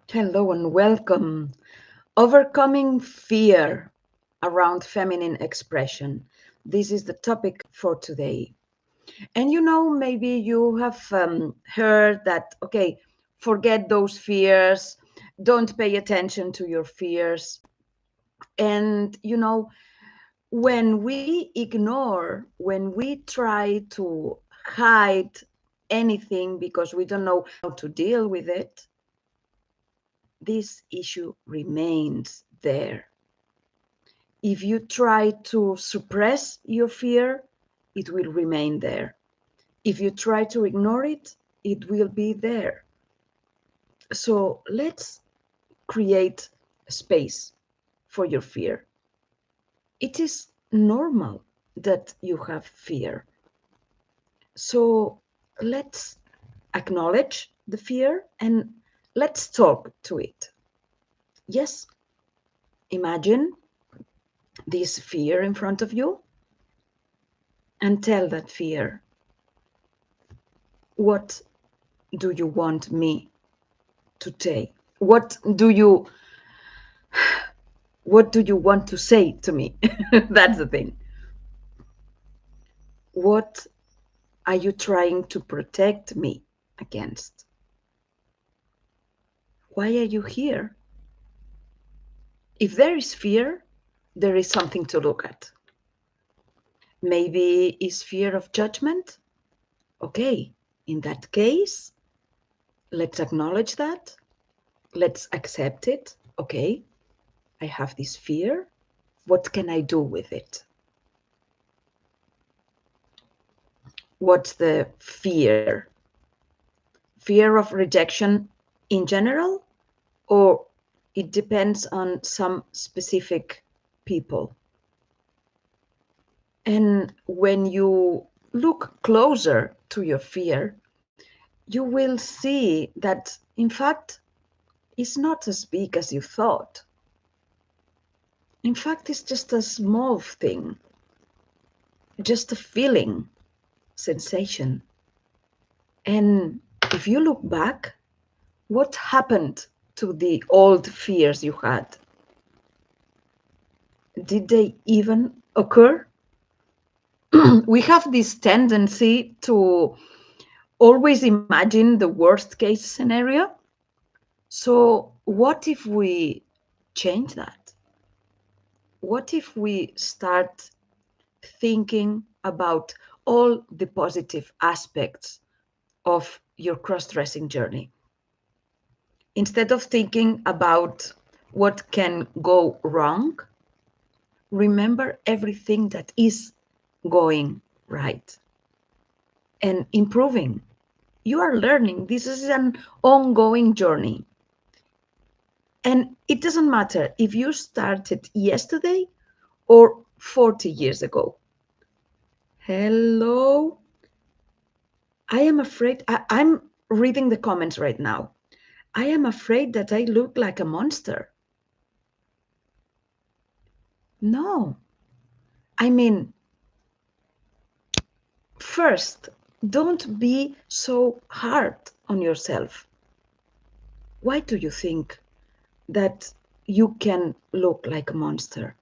Hello and welcome. Overcoming fear around feminine expression. This is the topic for today. And maybe you have heard that, okay, forget those fears, don't pay attention to your fears. And, when we ignore, when we try to hide anything because we don't know how to deal with it, this issue remains there. If you try to suppress your fear, it will remain there. If you try to ignore it, it will be there. So let's create a space for your fear. It is normal that you have fear. So let's acknowledge the fear and let's talk to it. Yes, imagine this fear in front of you and tell that fear, what do you want me to take? What do you want to say to me? That's the thing. What are you trying to protect me against? Why are you here? If there is fear, there is something to look at. Maybe is fear of judgment? Okay, in that case, let's acknowledge that. Let's accept it. Okay, I have this fear. What can I do with it? What's the fear? Fear of rejection in general, or it depends on some specific people? And when you look closer to your fear, you will see that, in fact, it's not as big as you thought. In fact, it's just a small thing, just a feeling, sensation. And if you look back, what happened to the old fears you had? Did they even occur? We have this tendency to always imagine the worst case scenario. So, what if we change that? What if we start thinking about all the positive aspects of your cross-dressing journey? Instead of thinking about what can go wrong, remember everything that is going right and improving. You are learning. This is an ongoing journey. And it doesn't matter if you started yesterday or 40 years ago. Hello. I am afraid, I'm reading the comments right now. I am afraid that I look like a monster. No. I mean, first, don't be so hard on yourself. Why do you think that you can look like a monster?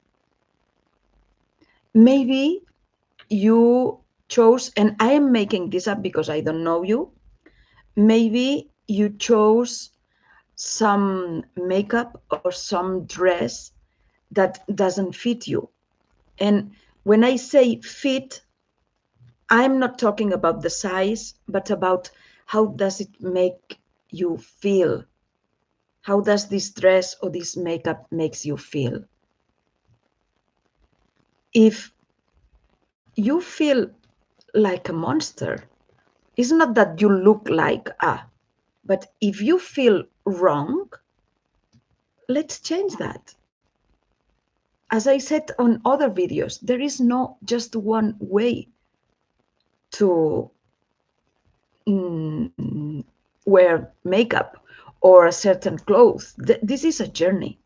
Maybe you chose, and I am making this up because I don't know you, maybe you chose some makeup or some dress that doesn't fit you. And when I say fit, I'm not talking about the size, but about how does it make you feel? How does this dress or this makeup makes you feel? If you feel like a monster, it's not that you look like but if you feel wrong, let's change that. As I said on other videos, there is no just one way to wear makeup or a certain clothes. This is a journey.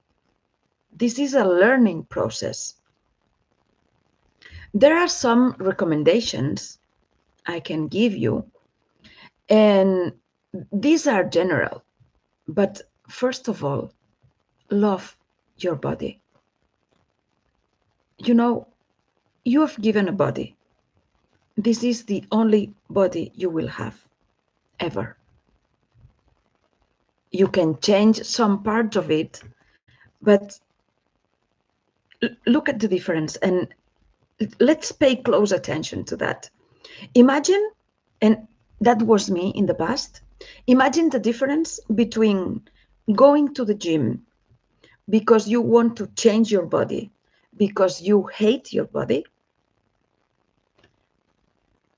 This is a learning process. There are some recommendations I can give you, and these are general. But first of all, love your body. You know, you have given a body. This is the only body you will have, ever. You can change some part of it, but look at the difference and let's pay close attention to that. Imagine, and that was me in the past, imagine the difference between going to the gym because you want to change your body, because you hate your body,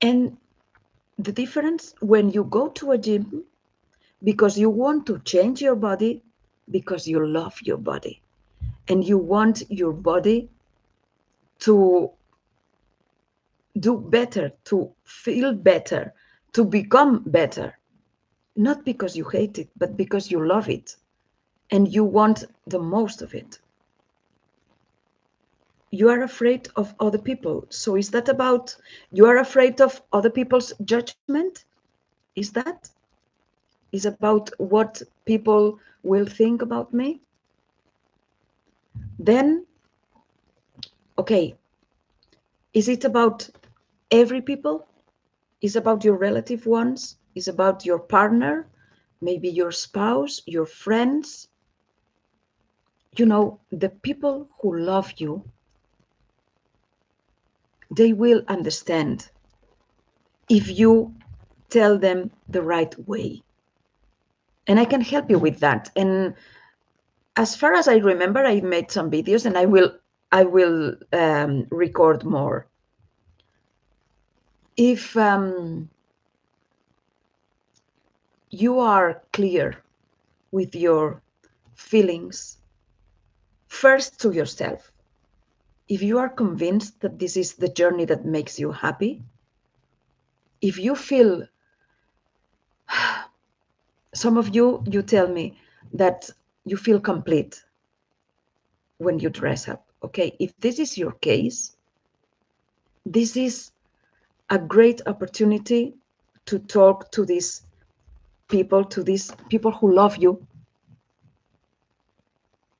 and the difference when you go to a gym because you want to change your body, because you love your body and you want your body to do better, to feel better, to become better, not because you hate it, but because you love it and you want the most of it. You are afraid of other people. So is that about you are afraid of other people's judgment? Is that? Is about what people will think about me? Then, okay, is it about every people? Is about your relative ones? Is about your partner? Maybe your spouse, your friends? You know, the people who love you, they will understand if you tell them the right way. And I can help you with that. And as far as I remember, I made some videos and I will record more. If you are clear with your feelings, first to yourself, if you are convinced that this is the journey that makes you happy, if you feel, some of you, you tell me that you feel complete when you dress up. Okay, if this is your case, this is a great opportunity to talk to these people who love you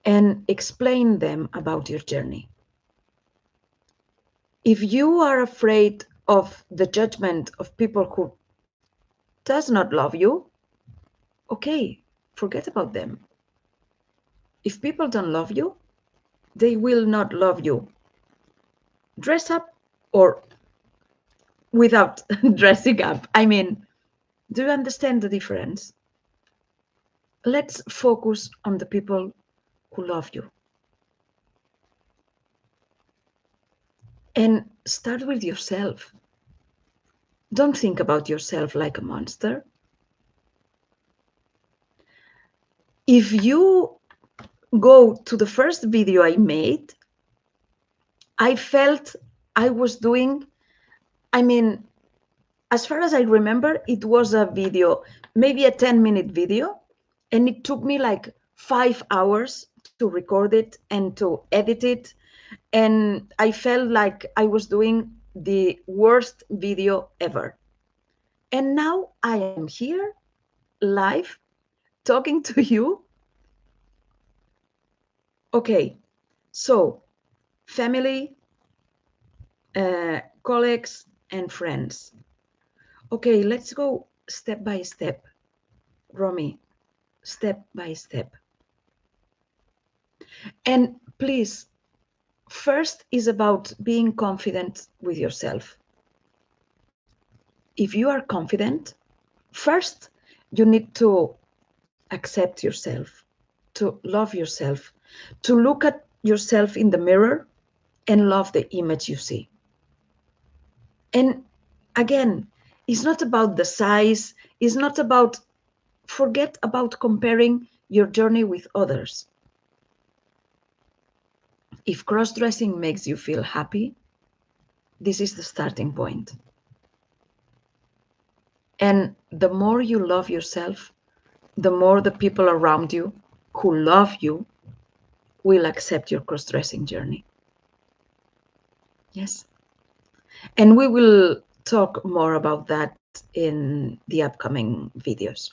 and explain them about your journey. If you are afraid of the judgment of people who does not love you, okay, forget about them. If people don't love you, they will not love you. Dress up or without dressing up. I mean, do you understand the difference? Let's focus on the people who love you. And start with yourself. Don't think about yourself like a monster. If you go to the first video I made, I felt I was doing, I mean, as far as I remember, it was a video, maybe a 10-minute video, and it took me like 5 hours to record it and to edit it. And I felt like I was doing the worst video ever. And now I am here live talking to you. Okay, so family, colleagues, and friends. Okay, let's go step by step. Romy, step by step. And please, first is about being confident with yourself. If you are confident, first you need to accept yourself, to love yourself, to look at yourself in the mirror and love the image you see. And again, it's not about the size, it's not about, forget about comparing your journey with others. If cross-dressing makes you feel happy, this is the starting point. And the more you love yourself, the more the people around you who love you will accept your cross-dressing journey. Yes. And we will talk more about that in the upcoming videos.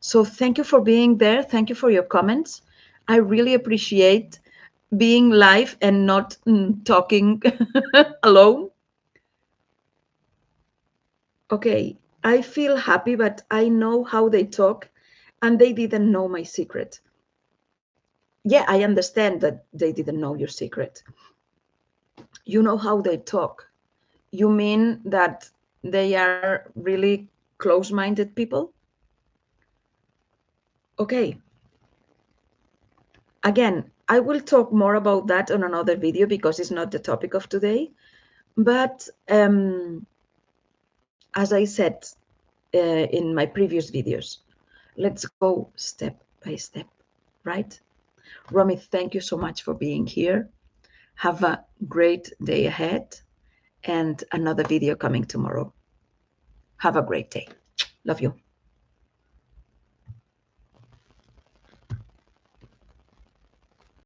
So thank you for being there. Thank you for your comments. I really appreciate being live and not talking alone. Okay, I feel happy, but I know how they talk, and they didn't know my secret. Yeah, I understand that they didn't know your secret. You know how they talk. You mean that they are really close minded people? Okay, again, I will talk more about that on another video because it's not the topic of today. But as I said in my previous videos, let's go step by step, right? Romy, thank you so much for being here. Have a great day ahead and another video coming tomorrow. Have a great day. Love you.